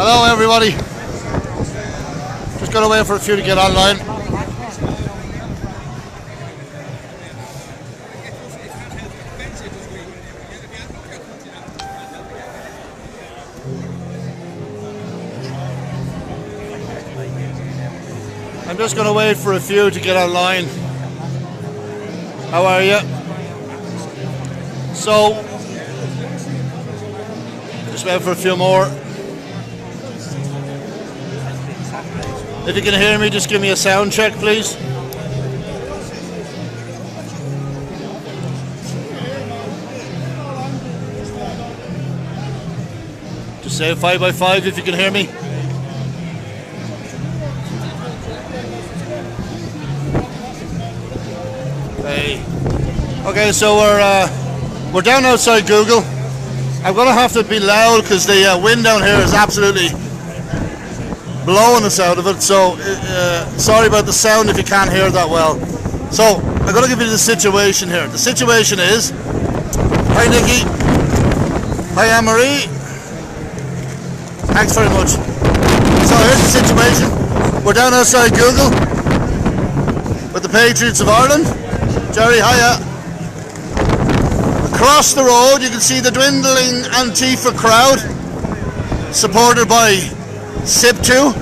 Hello everybody. Just gotta wait for a few to get online. I'm just gonna wait for a few to get online. How are you? So, just wait for a few more. If you can hear me, just give me a sound check, please. Just say 5 by 5 if you can hear me. Hey. Okay, so we're down outside Goggle. I'm gonna have to be loud because the wind down here is absolutely blowing us out of it, so sorry about the sound if you can't hear that well. So I'm going to give you the situation here. The situation is, hi Nikki, hi Anne-Marie, thanks very much. So here's the situation. We're down outside Goggle with the Patriots of Ireland. Jerry, hiya. Across the road you can see the dwindling ANTIFA crowd, supported by SIPTU,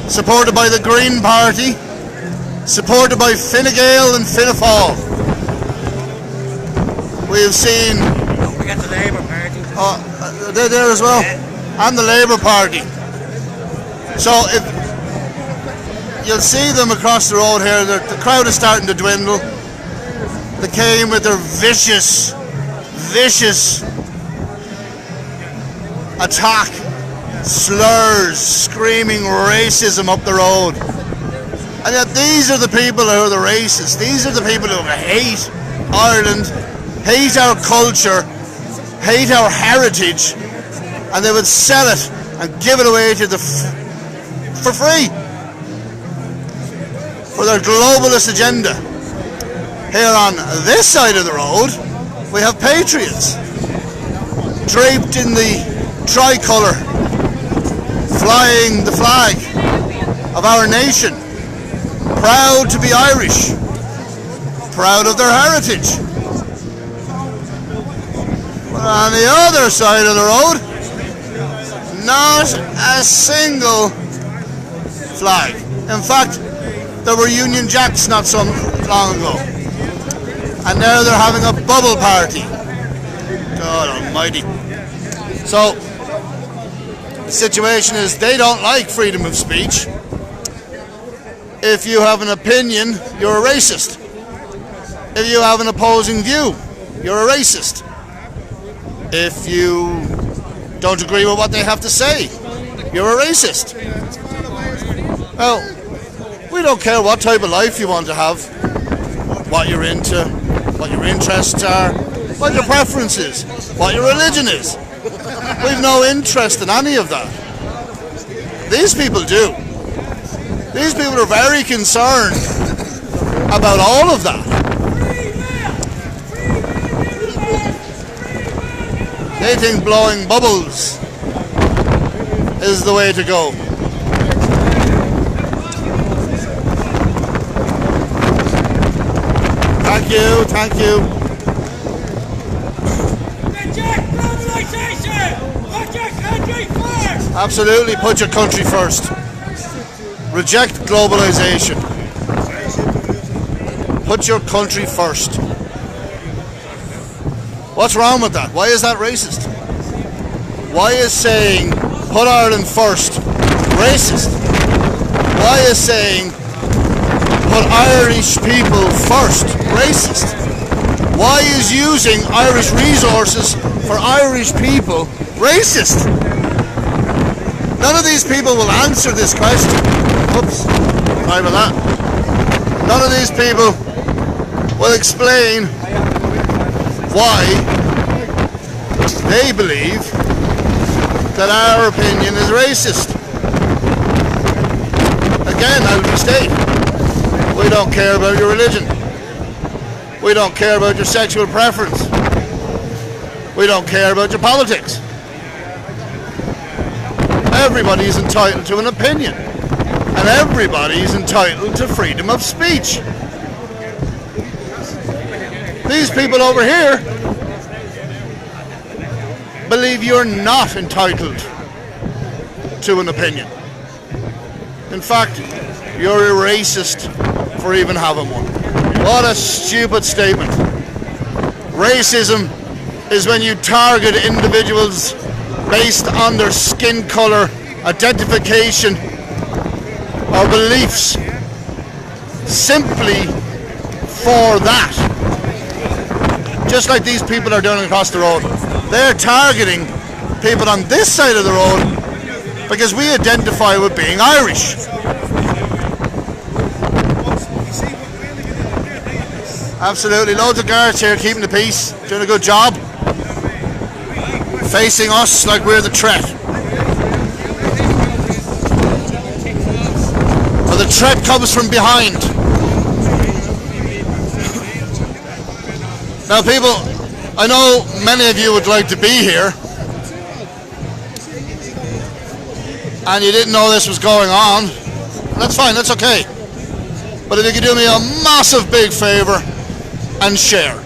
supported by the Green Party, supported by Fine Gael and Fianna Fáil. We have seen... Don't forget the Labour Party. They're there as well, and the Labour Party. So if you'll see them across the road here, the crowd is starting to dwindle. They came with their vicious attack, slurs, screaming racism up the road. And yet these are the people who are the racists. These are the people who hate Ireland, hate our culture, hate our heritage, and they would sell it and give it away to for free for their globalist agenda. Here on this side of the road we have Patriots draped in the tricolour, flying the flag of our nation, proud to be Irish, proud of their heritage. But on the other side of the road, not a single flag. In fact, there were Union Jacks not so long ago, and now they're having a bubble party. God almighty. So the situation is, they don't like freedom of speech. If you have an opinion, you're a racist. If you have an opposing view, you're a racist. If you don't agree with what they have to say, you're a racist. Well, we don't care what type of life you want to have, what you're into, what your interests are, what your preference is, what your religion is. We've no interest in any of that. These people do. These people are very concerned about all of that. They think blowing bubbles is the way to go. Thank you, thank you. Absolutely, put your country first. Reject globalization. Put your country first. What's wrong with that? Why is that racist? Why is saying put Ireland first racist? Why is saying put Irish people first racist? Why is using Irish resources for Irish people racist? None of these people will answer this question. Oops, sorry about that. None of these people will explain why they believe that our opinion is racist. Again, I'll restate, we don't care about your religion. We don't care about your sexual preference. We don't care about your politics. everybody is entitled to an opinion, and everybody is entitled to freedom of speech. These people over here believe you're not entitled to an opinion. In fact, you're a racist for even having one. What a stupid statement. Racism is when you target individuals based on their skin color, identification, or beliefs, simply for that. Just like these people are doing across the road. They're targeting people on this side of the road because we identify with being Irish. Absolutely, loads of guards here keeping the peace, doing a good job, facing us like we're the threat. But the threat comes from behind. Now people, I know many of you would like to be here, and you didn't know this was going on. That's fine, that's okay. But if you could do me a massive big favour and share.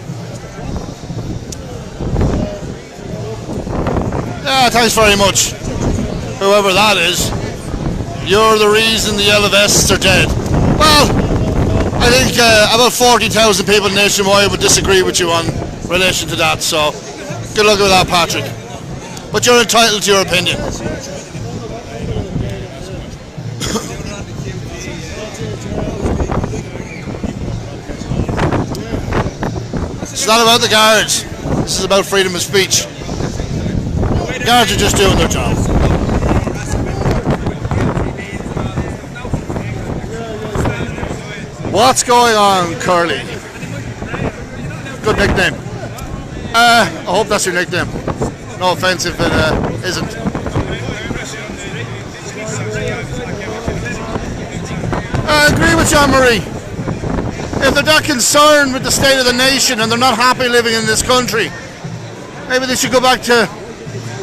Yeah, thanks very much. Whoever that is, you're the reason the yellow vests are dead. Well, I think about 40,000 people nationwide would disagree with you on relation to that, so good luck with that, Patrick. But you're entitled to your opinion. It's not about the guards. This is about freedom of speech. The guards are just doing their job. What's going on, Curly? Good nickname. I hope that's your nickname. No offense if it isn't. I agree with Jean-Marie. If they're that concerned with the state of the nation and they're not happy living in this country, maybe they should go back to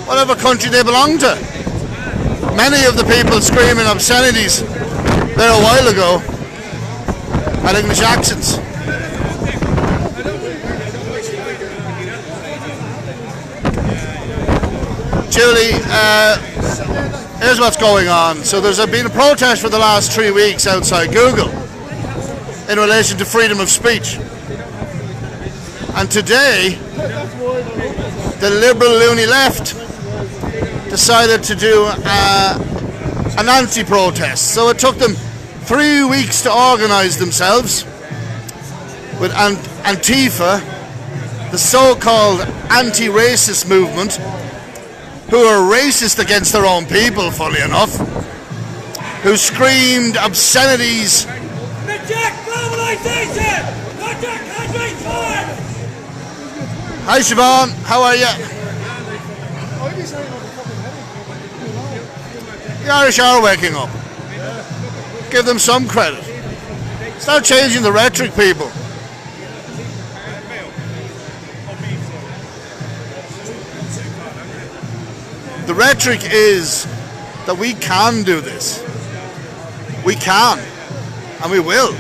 whatever country they belong to. Many of the people screaming obscenities there a while ago had English accents. Julie, here's what's going on. So there's been a protest for the last 3 weeks outside Google in relation to freedom of speech. And today, the liberal loony left decided to do an anti-protest. So it took them 3 weeks to organise themselves with ANTIFA, the so-called anti-racist movement, who are racist against their own people, funny enough, who screamed obscenities. Reject globalization! Reject country forward! Hi Siobhan, how are you? The Irish are waking up. Give them some credit. Start changing the rhetoric, people. The rhetoric is that we can do this. We can, and we will.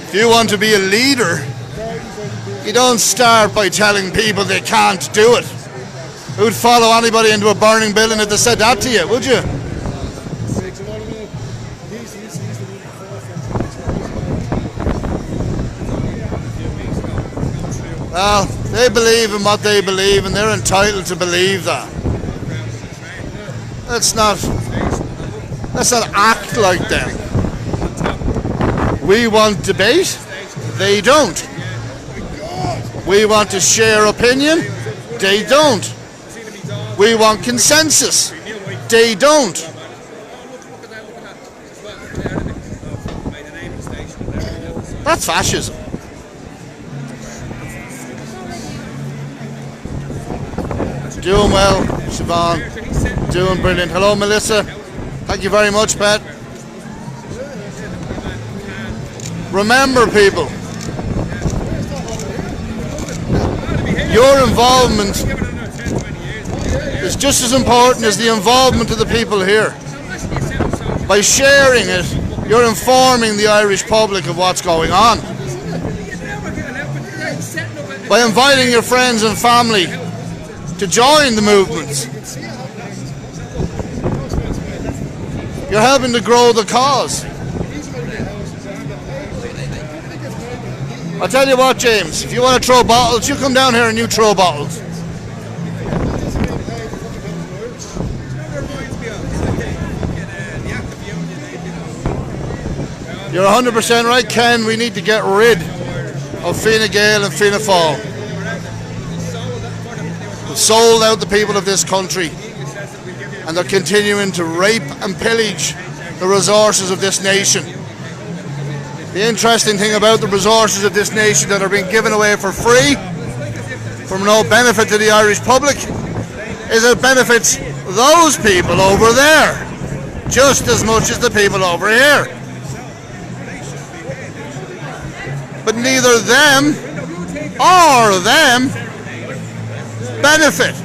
If you want to be a leader, you don't start by telling people they can't do it. Who'd follow anybody into a burning building if they said that to you, would you? Well, they believe in what they believe and they're entitled to believe that. Let's not act like them. We want debate, they don't. We want to share opinion, they don't. We want consensus, they don't. That's fascism. Doing well, Siobhan. Doing brilliant. Hello, Melissa. Thank you very much, Pat. Remember, people, your involvement is just as important as the involvement of the people here. By sharing it, you're informing the Irish public of what's going on. By inviting your friends and family to join the movements, you're helping to grow the cause. I'll tell you what, James, if you want to throw bottles, you come down here and you throw bottles. You're 100% right, Ken. We need to get rid of Fine Gael and Fianna Fáil. They've sold out the people of this country, and they're continuing to rape and pillage the resources of this nation. The interesting thing about the resources of this nation that are being given away for free, from no benefit to the Irish public, is it benefits those people over there just as much as the people over here. But neither them or them benefit.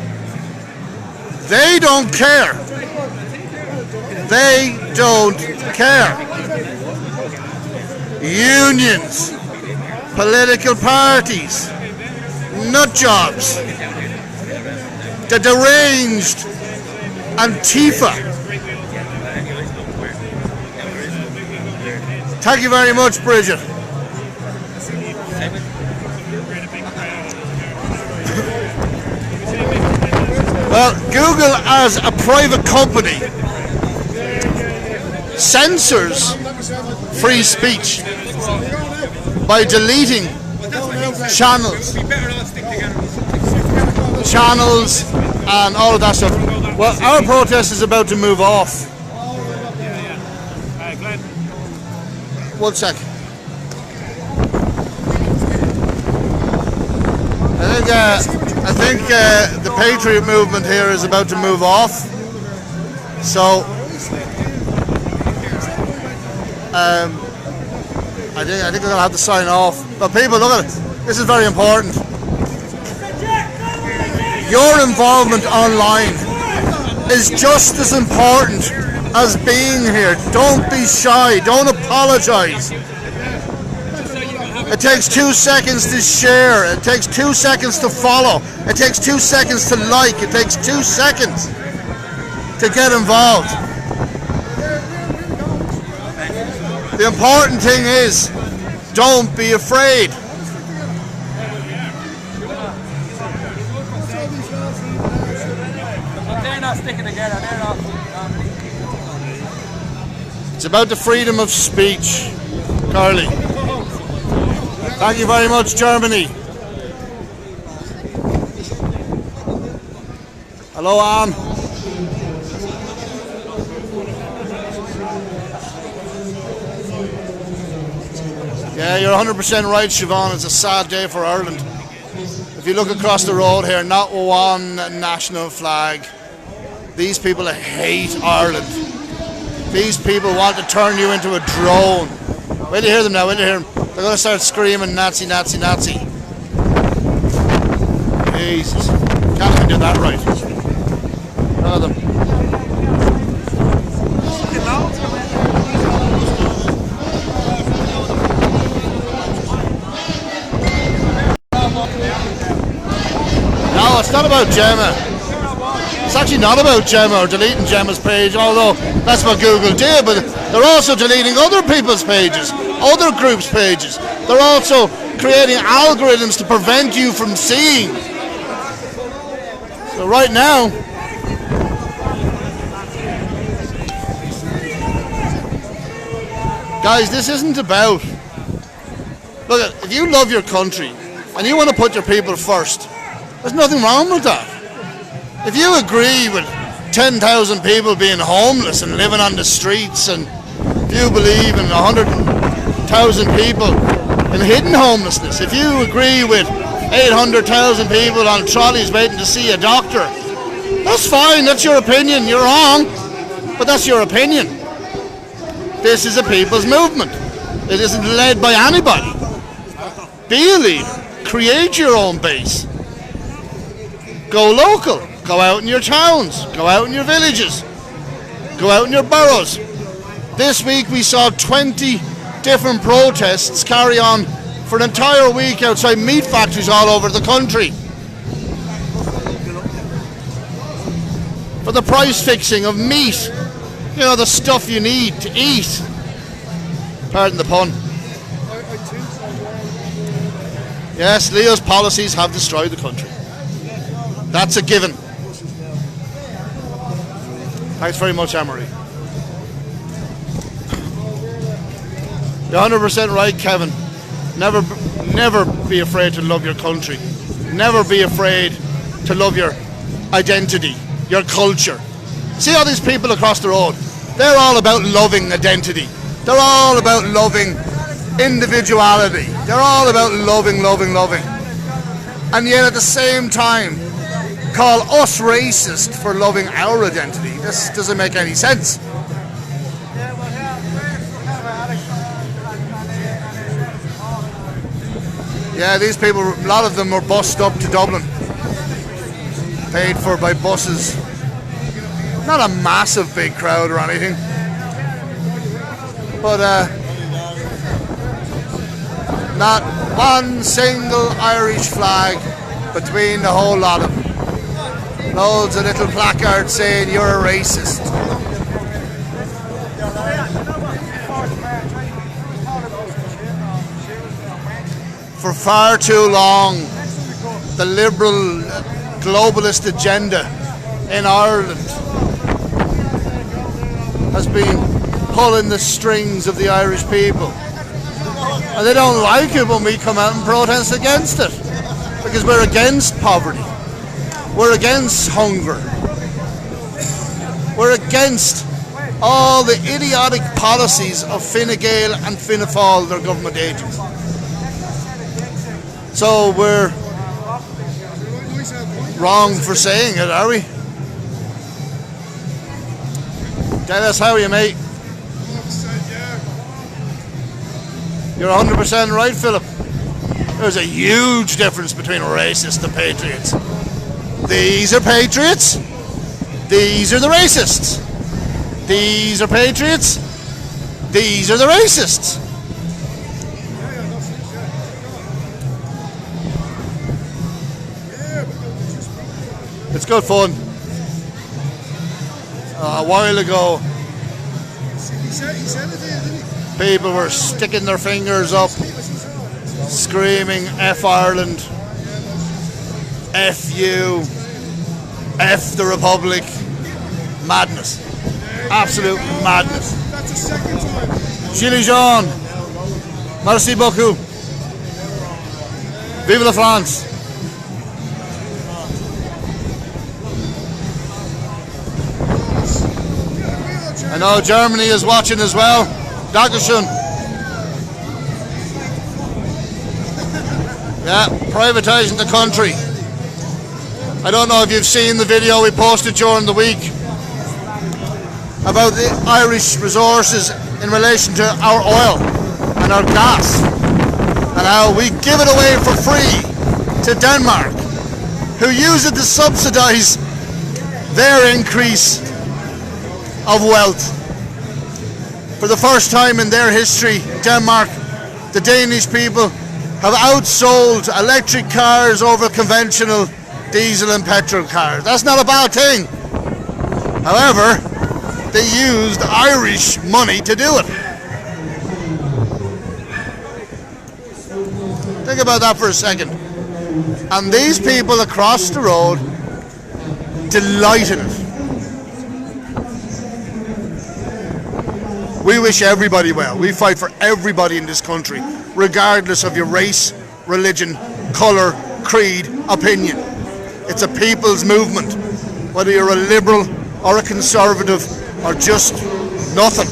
They don't care. They don't care. Unions, political parties, nut jobs, the deranged ANTIFA. Thank you very much, Bridget. Well, Google as a private company censors free speech by deleting channels and all of that stuff. Well, our protest is about to move off. 1 sec. I think the Patriot movement here is about to move off. So I think we're going to have to sign off. But people, look at it. This is very important. Your involvement online is just as important as being here. Don't be shy. Don't apologize. It takes 2 seconds to share. It takes 2 seconds to follow. It takes 2 seconds to like. It takes 2 seconds to get involved. The important thing is, don't be afraid. They're not sticking together. They're not. It's about the freedom of speech, Carly. Thank you very much, Germany. Hello, Anne. Yeah, you're 100% right, Siobhan. It's a sad day for Ireland. If you look across the road here, not one national flag. These people hate Ireland. These people want to turn you into a drone. Wait till you hear them now, wait till you hear them. They're going to start screaming Nazi, Nazi, Nazi. Jesus. Can't even do that right. None of them. No, it's not about Gemma. It's actually not about Gemma or deleting Gemma's page, although that's what Google did, but they're also deleting other people's pages, other groups' pages. They're also creating algorithms to prevent you from seeing. So right now, guys, this isn't about, look, if you love your country and you want to put your people first, there's nothing wrong with that. If you agree with 10,000 people being homeless and living on the streets, and if you believe in 100,000 people in hidden homelessness, if you agree with 800,000 people on trolleys waiting to see a doctor, that's fine, that's your opinion. You're wrong, but that's your opinion. This is a people's movement. It isn't led by anybody. Be a leader. Create your own base. Go local. Go out in your towns, go out in your villages, go out in your boroughs. This week we saw 20 different protests carry on for an entire week outside meat factories all over the country. For the price fixing of meat, you know, the stuff you need to eat. Pardon the pun. Yes, Leo's policies have destroyed the country. That's a given. Thanks very much, Emery. You're 100% right, Kevin. Never be afraid to love your country. Never be afraid to love your identity, your culture. See all these people across the road? They're all about loving identity. They're all about loving individuality. They're all about loving. And yet at the same time, call us racist for loving our identity. This doesn't make any sense. Yeah, these people, a lot of them were bussed up to Dublin, paid for by buses. Not a massive big crowd or anything, but not one single Irish flag between the whole lot of them. Loads of little placards saying you're a racist. For far too long, the liberal globalist agenda in Ireland has been pulling the strings of the Irish people. And they don't like it when we come out and protest against it, because we're against poverty. We're against hunger. We're against all the idiotic policies of Fine Gael and Fianna Fáil, their government agents. So we're wrong for saying it, are we? Dennis, how are you, mate? You're 100% right, Philip. There's a huge difference between racists and patriots. These are patriots. These are the racists. These are patriots. These are the racists. It's good fun. A while ago, people were sticking their fingers up, screaming F Ireland, F you, F the Republic. Madness. Absolute madness. That's the second time. Gilets jaunes. Merci beaucoup. Vive la France. I know Germany is watching as well. Dankeschön. Yeah, privatising the country. I don't know if you've seen the video we posted during the week about the Irish resources in relation to our oil and our gas, and how we give it away for free to Denmark, who use it to subsidise their increase of wealth. For the first time in their history, Denmark, the Danish people have outsold electric cars over conventional diesel and petrol cars. That's not a bad thing. However, they used Irish money to do it. Think about that for a second. And these people across the road delight in it. We wish everybody well. We fight for everybody in this country, regardless of your race, religion, colour, creed, opinion. It's a people's movement, whether you're a liberal or a conservative or just nothing.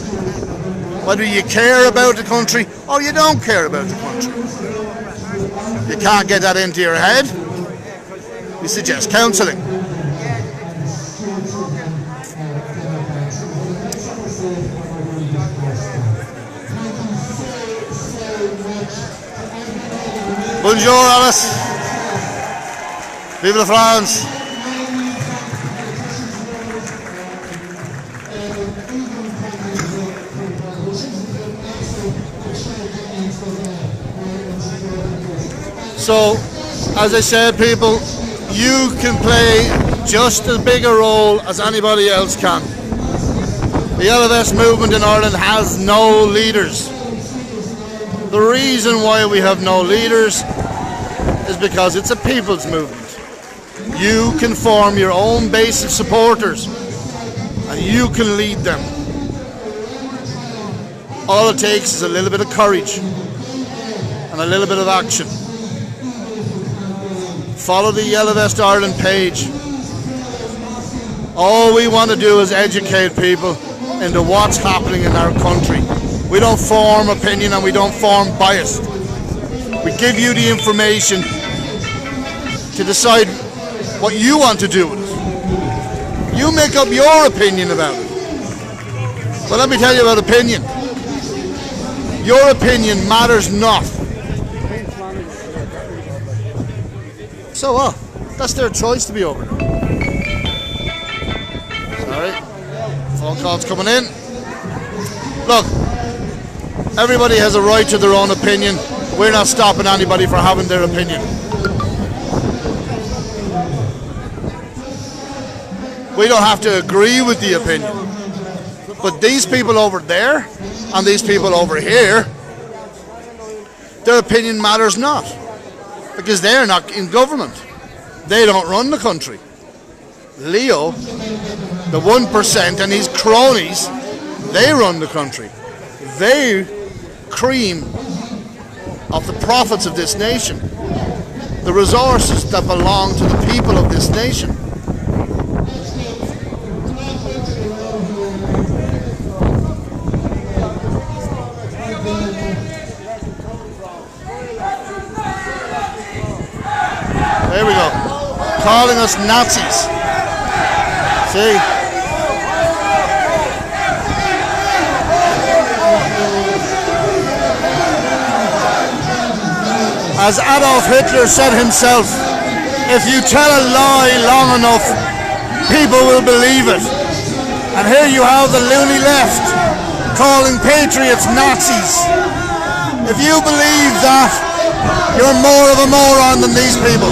Whether you care about the country or you don't care about the country. You can't get that into your head. We suggest counselling. Bonjour, Alice. Vive la France. So, as I said, people, you can play just as big a role as anybody else can. The LFS movement in Ireland has no leaders. The reason why we have no leaders is because it's a people's movement. You can form your own base of supporters and you can lead them. All it takes is a little bit of courage and a little bit of action. Follow the Yellow Vest Ireland page. All we want to do is educate people into what's happening in our country. We don't form opinion and we don't form bias. We give you the information to decide what you want to do with it. You make up your opinion about it. But let me tell you about opinion. Your opinion matters not. So what? That's their choice to be over there. Sorry. Phone calls coming in. Look, everybody has a right to their own opinion. We're not stopping anybody for having their opinion. We don't have to agree with the opinion. But these people over there and these people over here, their opinion matters not. Because they're not in government. They don't run the country. Leo, the 1% and his cronies, they run the country. They cream of the profits of this nation. The resources that belong to the people of this nation. There we go. Calling us Nazis. See? As Adolf Hitler said himself, if you tell a lie long enough, people will believe it. And here you have the loony left calling patriots Nazis. If you believe that, you're more of a moron than these people.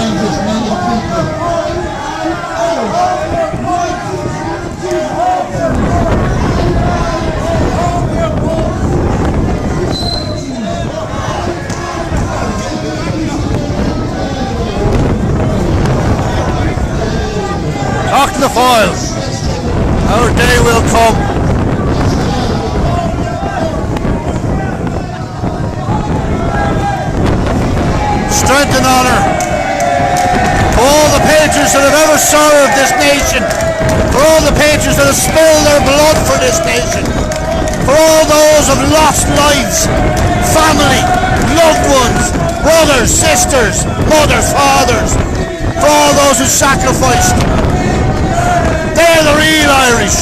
Talk to the files. Our day will come. Strength and honor for all the patriots that have ever served this nation, for all the patriots that have spilled their blood for this nation, for all those who have lost lives, family, loved ones, brothers, sisters, mothers, fathers, for all those who sacrificed. They're the real Irish.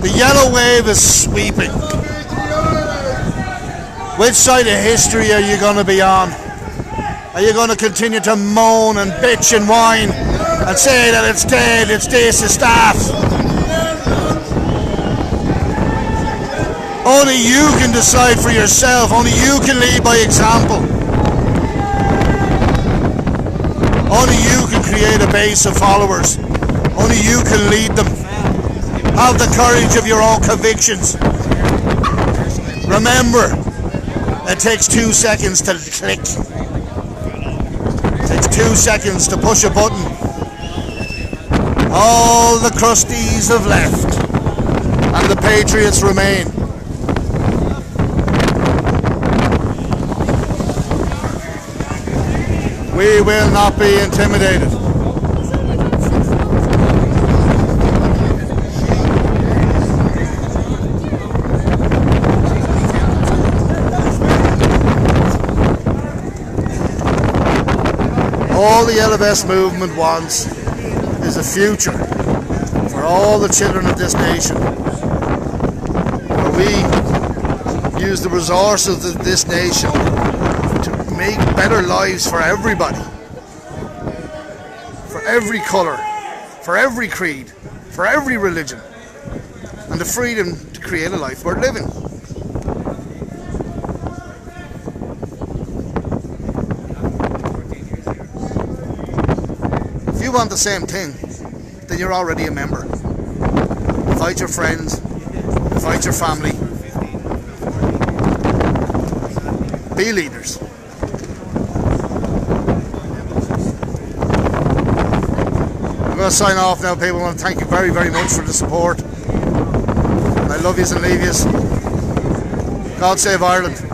The yellow wave is sweeping. Which side of history are you going to be on? Are you going to continue to moan and bitch and whine and say that it's dead, it's this, it's that? Only you can decide for yourself. Only you can lead by example. Only you can create a base of followers. Only you can lead them. Have the courage of your own convictions. Remember, it takes 2 seconds to click. It takes 2 seconds to push a button. All the crusties have left, and the patriots remain. We will not be intimidated. All the LFS movement wants is a future for all the children of this nation, where we use the resources of this nation to make better lives for everybody, for every colour, for every creed, for every religion, and the freedom to create a life worth living. If you want the same thing, then you're already a member. Invite your friends, invite your family. Be leaders. I'm going to sign off now, people. I want to thank you very, very much for the support. I love yous and leave yous. God save Ireland.